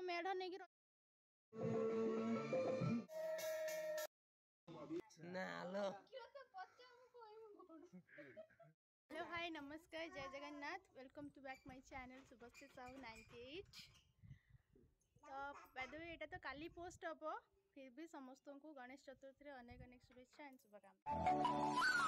मेढ़ नहीं hello hi नमस्कार जय Jagannath welcome to back my channel Shubhashree Sahu 98। तो बाय एटा तो काली पोस्ट हम फिर भी समस्त को गणेश चतुर्थी अनेक अनेक शुभेच्छा एंड शुभकामनाएं।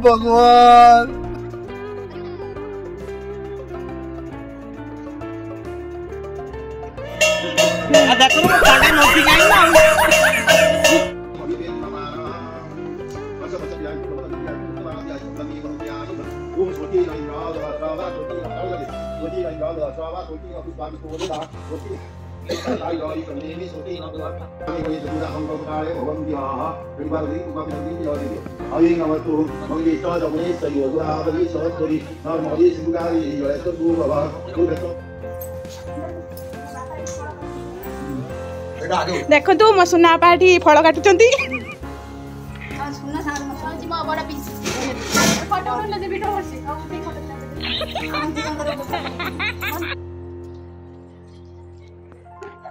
भगवान देखो तू मो सुना पाठी फल काटुचंती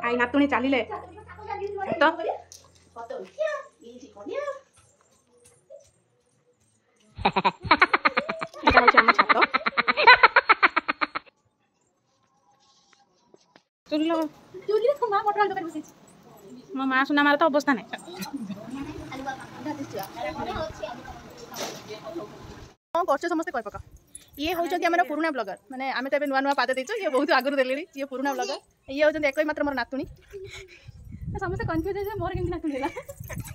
आई नातुणी चलिले तो मो माँ सुना मार तो अवस्था नहीं। कर समस्त कह पका ये होचंती हमर पुराना ब्लॉगर माने आमे त नुआ नुआ पाद देचो ये बहुत आगु देलेनी ये पुराना ब्लॉगर ये होचंती एक मात्र मोर नातुणी समस्त कंफ्यूज है मोर केमती नातुणी होला